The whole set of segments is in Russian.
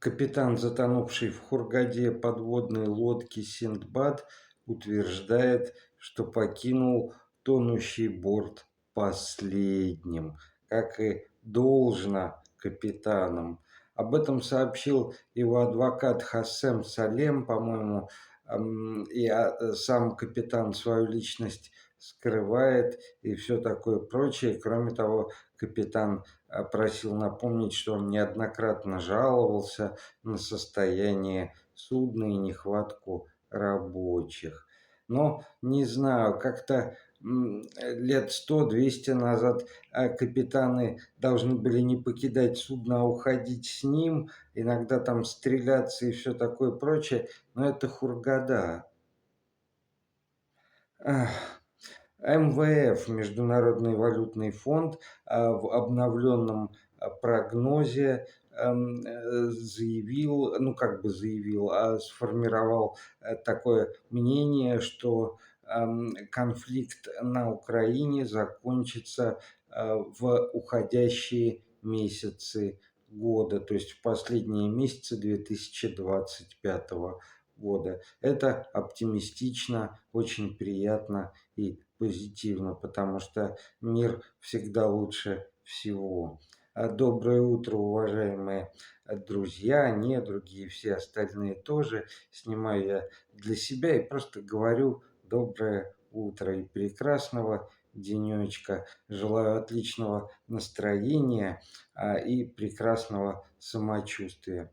Капитан, затонувший в Хургаде подводной лодки Синдбад, утверждает, что покинул тонущий борт последним, как и должно капитанам. Об этом сообщил его адвокат Хассем Салем, по-моему, сам капитан свою личность скрывает и все такое прочее. Кроме того, капитан просил напомнить, что он неоднократно жаловался на состояние судна и нехватку рабочих. Но не знаю, как-то лет 100-200 назад капитаны должны были не покидать судно, а уходить с ним, иногда там стреляться и все такое прочее, но это Хургада. Ах, МВФ, Международный валютный фонд, в обновленном прогнозе заявил, ну как бы заявил, сформировал такое мнение, что конфликт на Украине закончится в уходящие месяцы года, то есть в последние месяцы 2025 года. Это оптимистично, очень приятно и позитивно, потому что мир всегда лучше всего. Доброе утро, уважаемые друзья, недруги и все остальные тоже. Снимаю я для себя и просто говорю доброе утро и прекрасного денечка. Желаю отличного настроения и прекрасного самочувствия.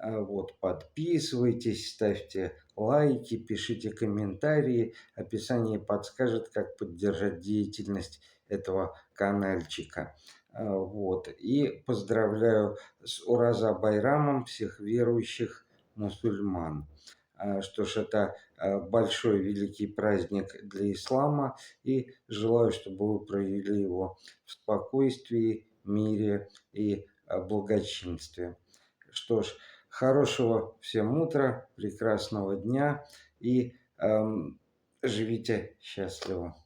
Вот, подписывайтесь, ставьте лайки, пишите комментарии. Описание подскажет, как поддержать деятельность этого канальчика. Вот. И поздравляю с Ураза Байрамом всех верующих мусульман. Что ж, это большой великий праздник для ислама, и желаю, чтобы вы провели его в спокойствии, мире и благочинстве. Что ж, хорошего всем утра, прекрасного дня и живите счастливо.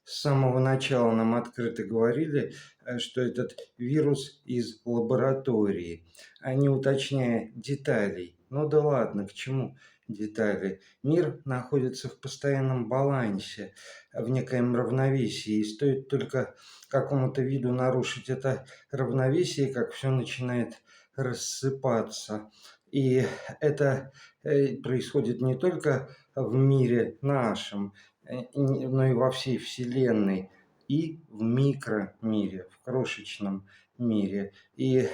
С самого начала нам открыто говорили, что этот вирус из лаборатории, не уточняя деталей. Ну да ладно, к чему детали? Мир находится в постоянном балансе, в некоем равновесии, и стоит только какому-то виду нарушить это равновесие, как все начинает рассыпаться. И это происходит не только в мире нашем, но и во всей Вселенной, и в микромире, в крошечном мире. И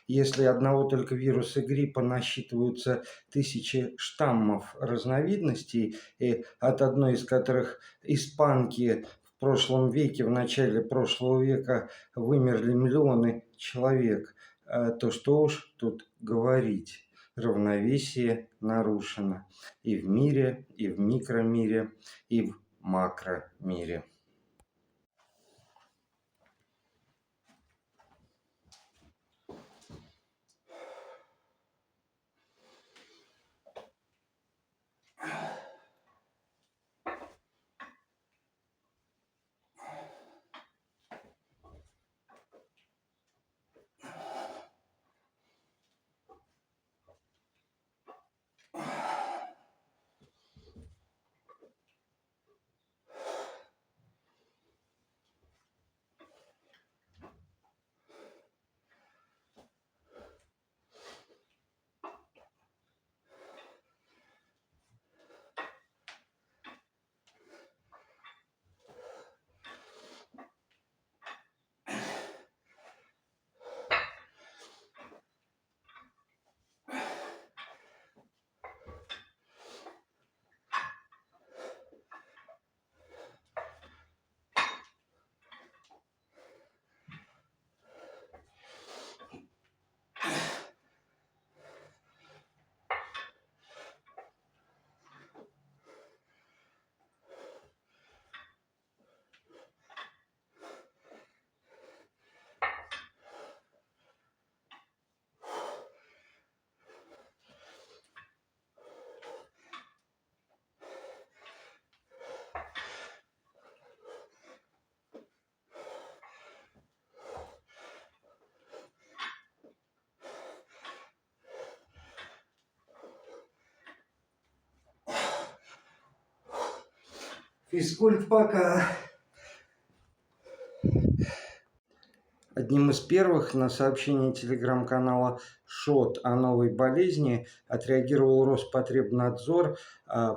если одного только вируса гриппа насчитываются тысячи штаммов разновидностей, и от одной из которых испанки в прошлом веке, в начале прошлого века вымерли миллионы человек, то что уж тут говорить. Равновесие нарушено и в мире, и в микромире, и в макромире. Физкульт пока. Одним из первых на сообщение телеграм-канала ШОТ о новой болезни отреагировал Роспотребнадзор,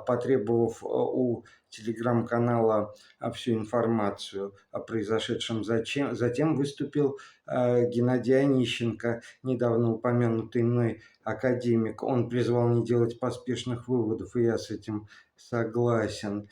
потребовав у телеграм-канала всю информацию о произошедшем. Затем выступил Геннадий Онищенко, недавно упомянутый мной академик. Он призвал не делать поспешных выводов, и я с этим согласен.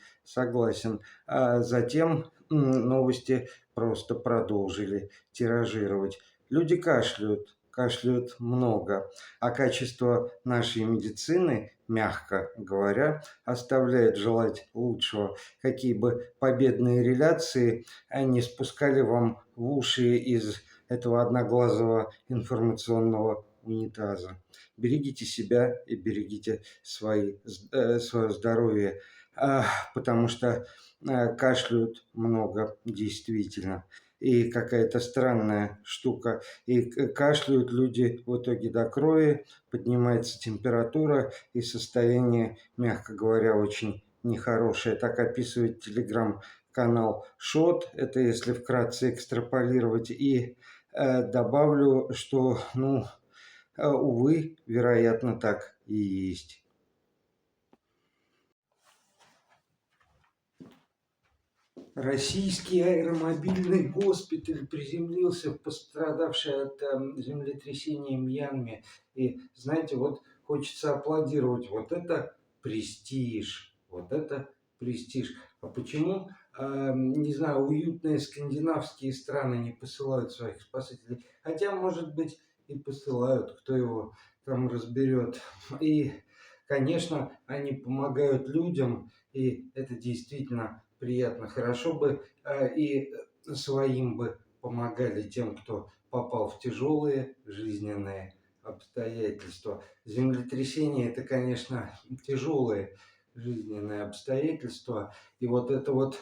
Затем новости просто продолжили тиражировать. Люди кашляют много, а качество нашей медицины, мягко говоря, оставляет желать лучшего. Какие бы победные реляции не спускали вам в уши из этого одноглазого информационного унитаза. Берегите себя и берегите свое здоровье, потому что кашляют много действительно. И какая-то странная штука. И кашляют люди в итоге до крови, поднимается температура и состояние, мягко говоря, очень нехорошее. Так описывает телеграм-канал ШОТ. Это если вкратце экстраполировать. И добавлю, что, увы, вероятно, так и есть. Российский аэромобильный госпиталь приземлился в пострадавшей от землетрясения Мьянме. И, знаете, вот хочется аплодировать. Вот это престиж. Вот это престиж. А почему, не знаю, уютные скандинавские страны не посылают своих спасателей? Хотя, может быть, и посылают, кто его там разберет. И, конечно, они помогают людям, и это действительно приятно. Хорошо бы и своим бы помогали тем, кто попал в тяжелые жизненные обстоятельства. Землетрясение – это, конечно, тяжелые жизненные обстоятельства. И вот эта вот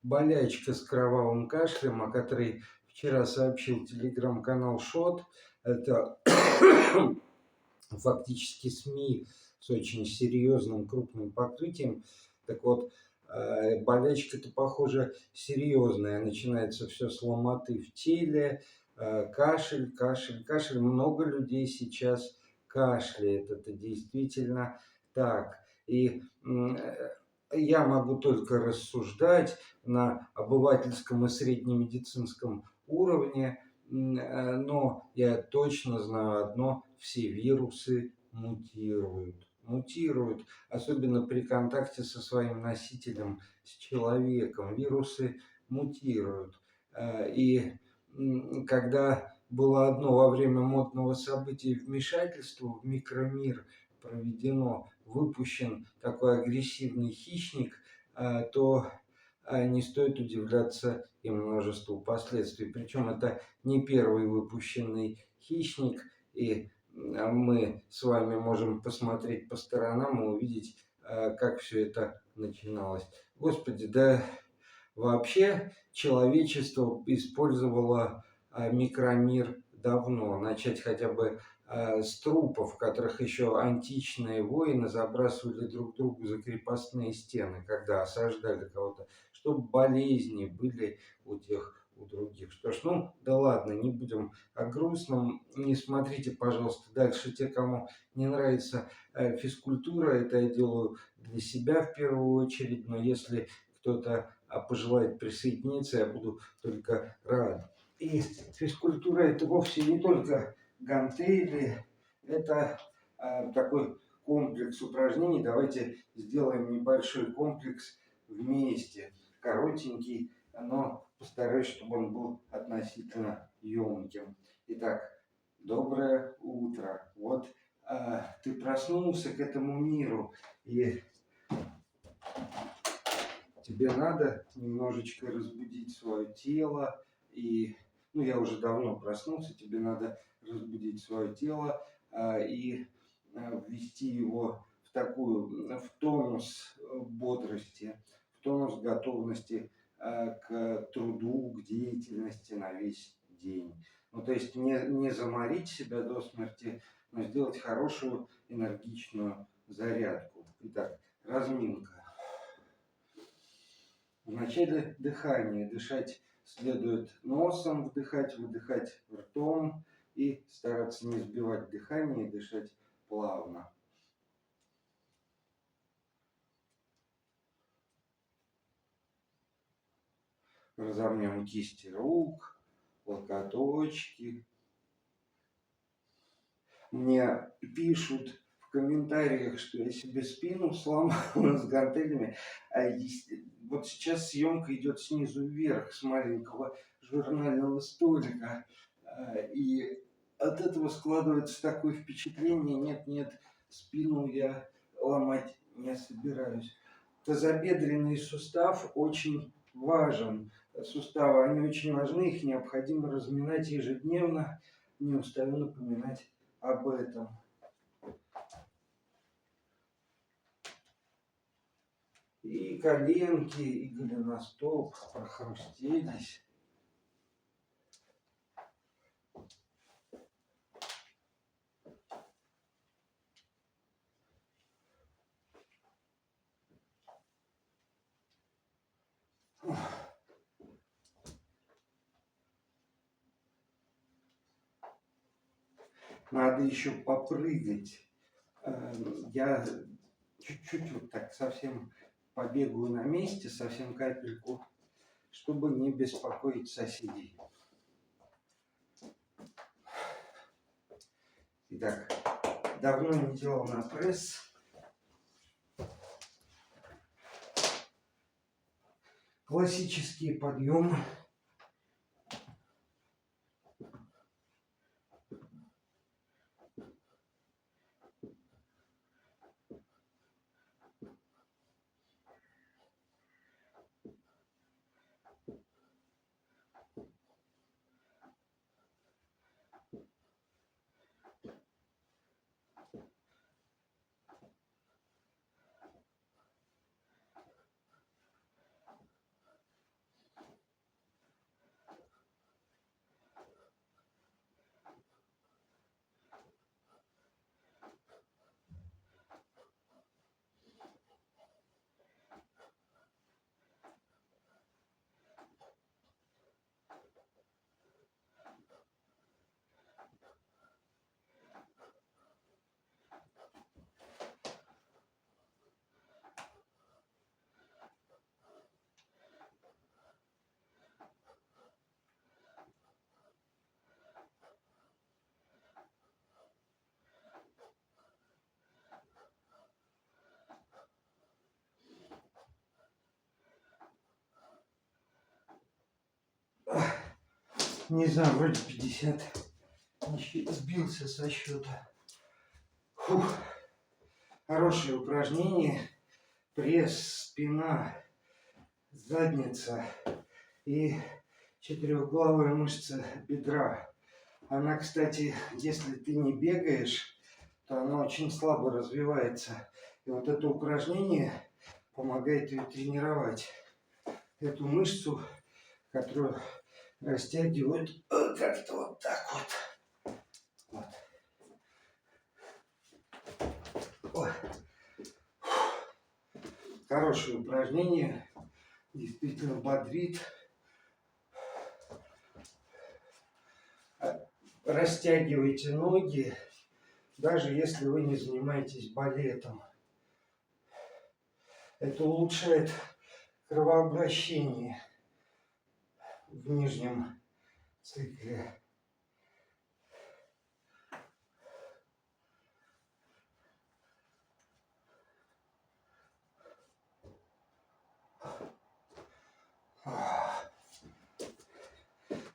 болячка с кровавым кашлем, о которой вчера сообщил телеграм-канал ШОТ, это фактически СМИ с очень серьезным крупным покрытием. Так вот, болячка-то, похоже, серьезная. Начинается все с ломоты в теле, кашель. Много людей сейчас кашляет. Это действительно так. И я могу только рассуждать на обывательском и среднемедицинском уровне, но я точно знаю одно: все вирусы мутируют, особенно при контакте со своим носителем, с человеком. Вирусы мутируют. И когда было одно во время модного события вмешательство в микромир проведено, выпущен такой агрессивный хищник, то не стоит удивляться и множеству последствий. Причем это не первый выпущенный хищник, и мы с вами можем посмотреть по сторонам и увидеть, как все это начиналось. Господи, да вообще человечество использовало микромир давно. Начать хотя бы с трупов, которых еще античные воины забрасывали друг другу за крепостные стены, когда осаждали кого-то, чтобы болезни были у тех, у других. Что ж, да ладно, не будем о грустном. Не смотрите, пожалуйста, дальше. Те, кому не нравится физкультура, это я делаю для себя в первую очередь, но если кто-то пожелает присоединиться, я буду только рад. И физкультура – это вовсе не только гантели, это такой комплекс упражнений. Давайте сделаем небольшой комплекс вместе, коротенький, но постараюсь, чтобы он был относительно емким. Итак, доброе утро. Вот ты проснулся к этому миру, и тебе надо немножечко разбудить свое тело. И, я уже давно проснулся, тебе надо разбудить свое тело и ввести его в тонус бодрости, в тонус готовности к труду, к деятельности на весь день. То есть не заморить себя до смерти, но сделать хорошую энергичную зарядку. Итак, разминка. Вначале дыхание. Дышать следует носом, вдыхать, выдыхать ртом и стараться не сбивать дыхание и дышать плавно. Разомнем кисти рук, локоточки. Мне пишут в комментариях, что я себе спину сломал с гантелями. Вот сейчас съемка идет снизу вверх с маленького журнального столика. И от этого складывается такое впечатление, нет, спину я ломать не собираюсь. Тазобедренный сустав очень важен. Суставы, они очень важны, их необходимо разминать ежедневно. Не устаю напоминать об этом. И коленки, и голеностоп прохрустелись. Надо еще попрыгать. Я чуть-чуть вот так совсем побегаю на месте, совсем капельку, чтобы не беспокоить соседей. Итак, давно не делал на пресс. Классические подъемы. Не знаю, вроде 50. Сбился со счета. Фух. Хорошее упражнение. Пресс, спина, задница и четырехглавая мышца бедра. Она, кстати, если ты не бегаешь, то она очень слабо развивается. И вот это упражнение помогает ее тренировать. Эту мышцу, которую растягивают как-то вот так вот. Вот. Хорошее упражнение. Действительно бодрит. Растягивайте ноги, даже если вы не занимаетесь балетом. Это улучшает кровообращение в нижнем цикле.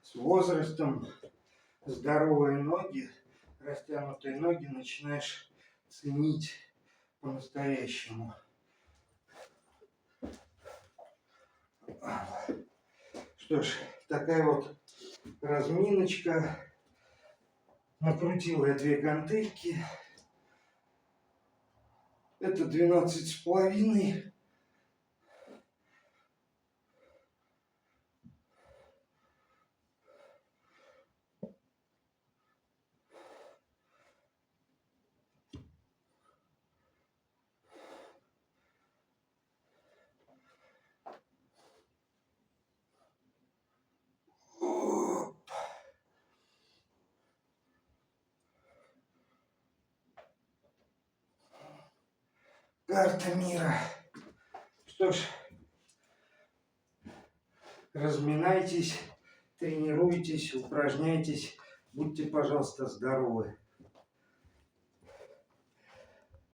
С возрастом здоровые ноги, растянутые ноги начинаешь ценить по-настоящему. Что ж, такая вот разминочка. Накрутил я 2 гантельки. Это 12,5. Карта мира. Что ж, разминайтесь, тренируйтесь, упражняйтесь. Будьте, пожалуйста, здоровы.